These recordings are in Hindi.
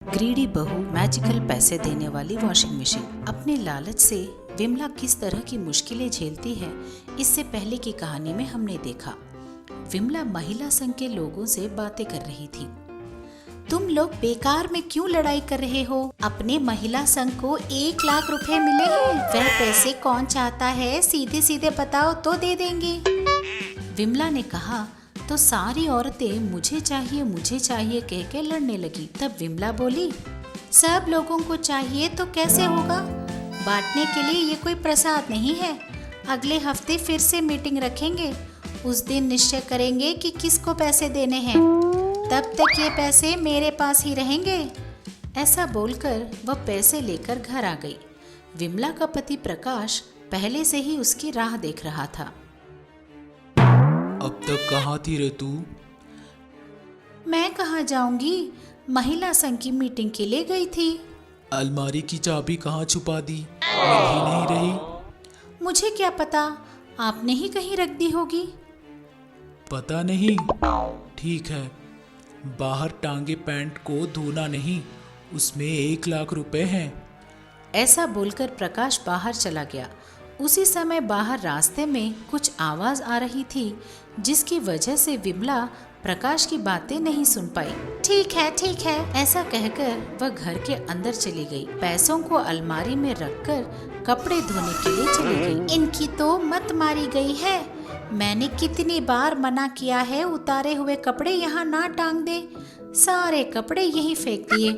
ग्रीडी बहू मैजिकल पैसे देने वाली वॉशिंग मशीन। अपने लालच से विमला किस तरह की मुश्किलें झेलती है, इससे पहले की कहानी में हमने देखा। विमला महिला संघ के लोगों से बातें कर रही थी। तुम लोग बेकार में क्यों लड़ाई कर रहे हो? अपने महिला संघ को 1 लाख रुपए मिले हैं। वह पैसे कौन चाहता है, सीधे सीधे बताओ तो दे देंगे। विमला ने कहा तो सारी औरतें मुझे चाहिए कह के लड़ने लगी। तब विमला बोली, सब लोगों को चाहिए तो कैसे होगा? बांटने के लिए ये कोई प्रसाद नहीं है। अगले हफ्ते फिर से मीटिंग रखेंगे। उस दिन निश्चय करेंगे कि किसको पैसे देने हैं। तब तक ये पैसे मेरे पास ही रहेंगे। ऐसा बोलकर वह पैसे लेकर घर आ गई। विमला का पति प्रकाश पहले से ही उसकी राह देख रहा था। अब तक कहाँ थी रे तू? मैं कहाँ जाऊंगी, महिला संघ की मीटिंग के लिए गई थी। अलमारी की चाबी कहाँ छुपा दी? मिल ही नहीं रही। मुझे क्या पता, आपने ही कहीं रख दी होगी। पता नहीं। ठीक है, बाहर टांगे पैंट को धोना नहीं, उसमें 1 लाख रुपए हैं। ऐसा बोलकर प्रकाश बाहर चला गया। उसी समय बाहर रास्ते में कुछ आवाज आ रही थी, जिसकी वजह से विमला प्रकाश की बातें नहीं सुन पाई। ठीक है, ऐसा कहकर वह घर के अंदर चली गई। पैसों को अलमारी में रखकर कपड़े धोने के लिए चली गई। इनकी तो मत मारी गई है। मैंने कितनी बार मना किया है, उतारे हुए कपड़े यहाँ ना टांग दे। सारे कपड़े यहीं फेंक दिए।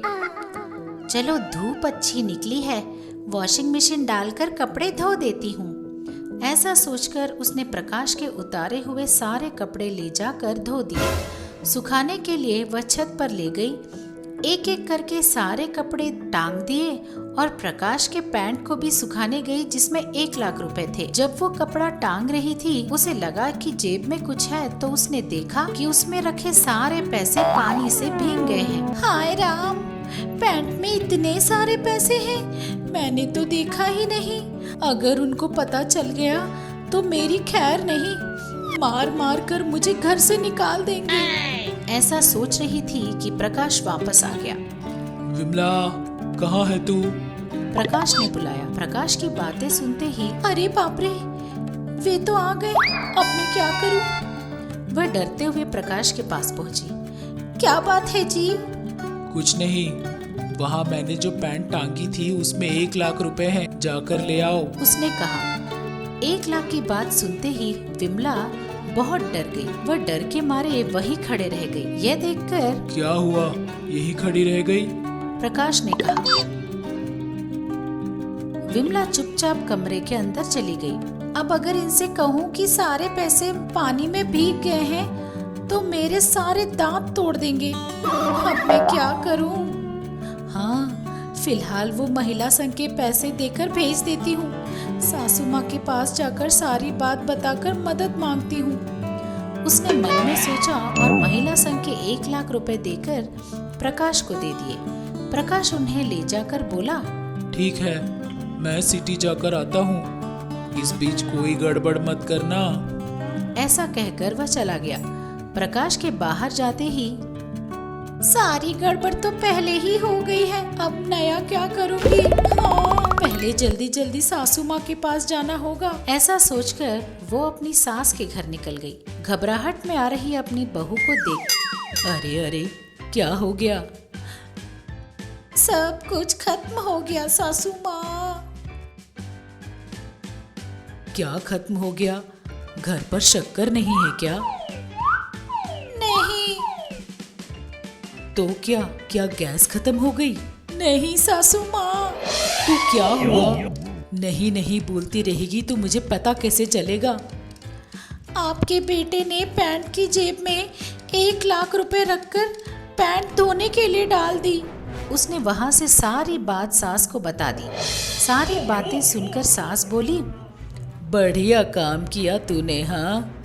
चलो, धूप अच्छी निकली है, वॉशिंग मशीन डालकर कपड़े धो देती हूँ। ऐसा सोचकर उसने प्रकाश के उतारे हुए सारे कपड़े ले जाकर धो दिए। सुखाने के लिए वह छत पर ले गई। एक एक करके सारे कपड़े टांग दिए और प्रकाश के पैंट को भी सुखाने गई, जिसमें 1 लाख रुपए थे। जब वो कपड़ा टांग रही थी, उसे लगा कि जेब में कुछ है, तो उसने देखा कि उसमें रखे सारे पैसे पानी से भीग गए हैं। हाय राम, पैंट में इतने सारे पैसे हैं, मैंने तो देखा ही नहीं। अगर उनको पता चल गया तो मेरी खैर नहीं, मार मार कर मुझे घर से निकाल देंगे। ऐसा सोच रही थी कि प्रकाश वापस आ गया। विमला, कहाँ है तू? प्रकाश ने बुलाया। प्रकाश की बातें सुनते ही, अरे बाप रे, वे तो आ गए, अब मैं क्या करूं? वह डरते हुए प्रकाश के पास पहुंची। क्या बात है जी? कुछ नहीं, वहाँ मैंने जो पैंट टांगी थी उसमें 1 लाख रुपए हैं, जाकर ले आओ। उसने कहा। 1 लाख की बात सुनते ही विमला बहुत डर गई। वह डर के मारे वहीं खड़े रह गई। यह देखकर, क्या हुआ, यही खड़ी रह गई? प्रकाश ने कहा। विमला चुपचाप कमरे के अंदर चली गई। अब अगर इनसे कहूँ कि सारे पैसे पानी में भीग गए हैं तो मेरे सारे दांत तोड़ देंगे। अब मैं क्या करूँ? हाँ, फिलहाल वो महिला संघ के पैसे देकर भेज देती हूँ। सासू माँ के पास जाकर सारी बात बताकर मदद मांगती हूँ। उसने मन में सोचा और महिला संघ के 1 लाख रुपए देकर प्रकाश को दे दिए। प्रकाश उन्हें ले जाकर बोला, ठीक है, मैं सिटी जाकर आता हूँ, इस बीच कोई गड़बड़ मत करना। ऐसा कहकर वह चला गया। प्रकाश के बाहर जाते ही, सारी गड़बड़ तो पहले ही हो गई है, अब नया क्या करूँगी? हाँ, पहले जल्दी जल्दी सासू माँ के पास जाना होगा। ऐसा सोचकर वो अपनी सास के घर निकल गई। घबराहट में आ रही अपनी बहू को देख, अरे अरे, क्या हो गया? सब कुछ खत्म हो गया सासू माँ। क्या खत्म हो गया? घर पर शक्कर नहीं है क्या? नहीं। तो क्या गैस खत्म हो गई? नहीं सासू माँ। तो क्या हुआ? नहीं बोलती रहेगी तो मुझे पता कैसे चलेगा? आपके बेटे ने पैंट की जेब में 1 लाख रुपए रखकर पैंट धोने के लिए डाल दी। उसने वहां से सारी बात सास को बता दी। सारी बातें सुनकर सास बोली, बढ़िया काम किया तूने। हाँ,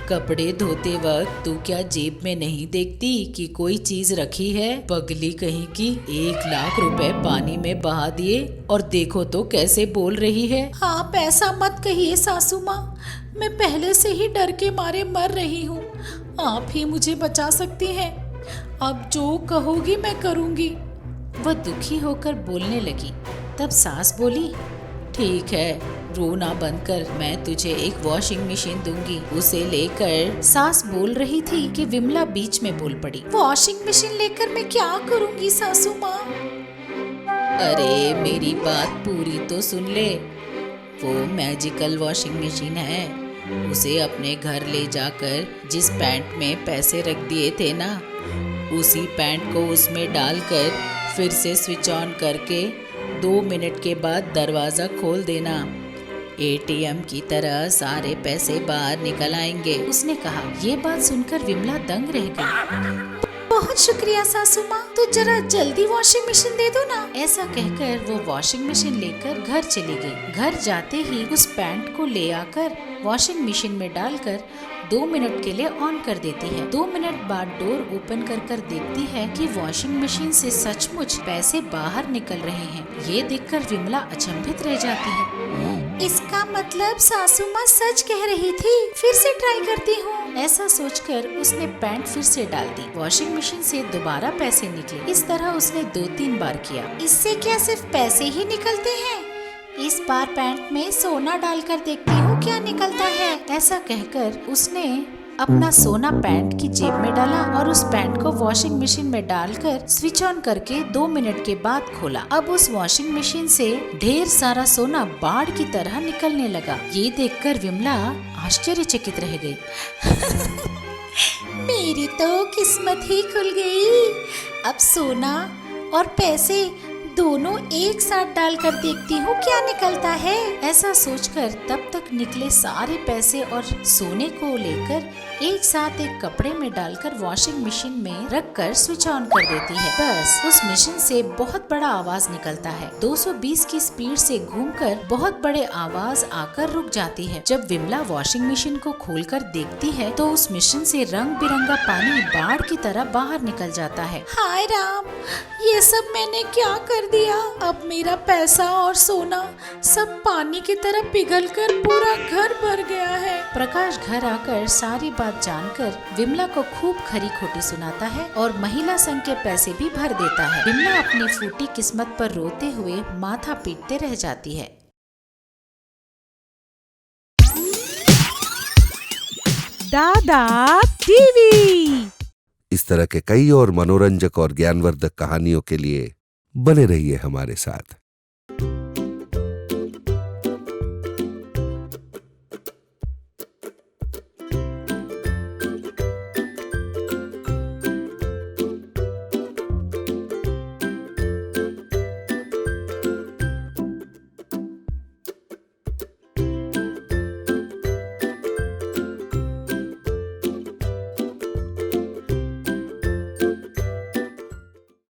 कपड़े धोते वक्त तू क्या जेब में नहीं देखती कि कोई चीज रखी है? पगली कहीं की, 1 लाख रुपए पानी में बहा दिए और देखो तो कैसे बोल रही है। हाँ, पैसा मत कहिए सासू माँ, मैं पहले से ही डर के मारे मर रही हूँ। आप ही मुझे बचा सकती हैं। अब जो कहोगी मैं करूँगी। वह दुखी होकर बोलने लगी। तब सास बोली, ठीक है, रोना बंद कर, मैं तुझे एक वॉशिंग मशीन दूंगी, उसे लेकर। सास बोल रही थी कि विमला बीच में बोल पड़ी, वॉशिंग मशीन लेकर मैं क्या करूंगी सासू माँ? अरे मेरी बात पूरी तो सुन ले। वो मैजिकल वॉशिंग मशीन है, उसे अपने घर ले जाकर जिस पैंट में पैसे रख दिए थे ना, उसी पैंट को उसमें डालकर फिर से स्विच ऑन करके 2 मिनट के बाद दरवाज़ा खोल देना। एटीएम की तरह सारे पैसे बाहर निकल आएंगे, उसने कहा। ये बात सुनकर विमला दंग रह गई। बहुत शुक्रिया सासू माँ, तो जरा जल्दी वॉशिंग मशीन दे दो ना। ऐसा कहकर वो वॉशिंग मशीन लेकर घर चली गई। घर जाते ही उस पैंट को ले आकर वॉशिंग मशीन में डालकर 2 मिनट के लिए ऑन कर देती है। 2 मिनट बाद डोर ओपन कर देखती है कि वॉशिंग मशीन से सचमुच पैसे बाहर निकल रहे हैं। ये देखकर विमला अचंभित रह जाती है। इसका मतलब सासू माँ सच कह रही थी, फिर से ट्राई करती हूँ। ऐसा सोचकर उसने पैंट फिर से डाल दी। वॉशिंग मशीन से दोबारा पैसे निकले। इस तरह उसने 2-3 बार किया। इससे क्या सिर्फ पैसे ही निकलते हैं? इस बार पैंट में सोना डालकर देखती हूँ क्या निकलता है। ऐसा कहकर उसने अपना सोना पैंट की जेब में डाला और उस पैंट को वॉशिंग मशीन में डालकर स्विच ऑन करके 2 मिनट के बाद खोला। अब उस वॉशिंग मशीन से ढेर सारा सोना बाढ़ की तरह निकलने लगा। ये देखकर विमला आश्चर्यचकित रह गई। मेरी तो किस्मत ही खुल गई। अब सोना और पैसे दोनों एक साथ डालकर देखती हूँ क्या निकलता है। ऐसा सोचकर तब तक निकले सारे पैसे और सोने को लेकर एक साथ एक कपड़े में डालकर वॉशिंग मशीन में रखकर स्विच ऑन कर देती है। बस उस मशीन से बहुत बड़ा आवाज निकलता है। 220 की स्पीड से घूमकर बहुत बड़े आवाज आकर रुक जाती है। जब विमला वॉशिंग मशीन को खोलकर देखती है तो उस मशीन से रंग बिरंगा पानी बाढ़ की तरह बाहर निकल जाता है। हाय राम, ये सब मैंने क्या कर दिया? अब मेरा पैसा और सोना सब पानी की तरह पिघलकर पूरा घर भर गया है। प्रकाश घर आकर सारी बात जानकर विमला को खूब खरी खोटी सुनाता है और महिला संघ के पैसे भी भर देता है। विमला अपनी फूटी किस्मत पर रोते हुए माथा पीटते रह जाती है। दादा टीवी। इस तरह के कई और मनोरंजक और ज्ञानवर्धक कहानियों के लिए बने रहिए हमारे साथ।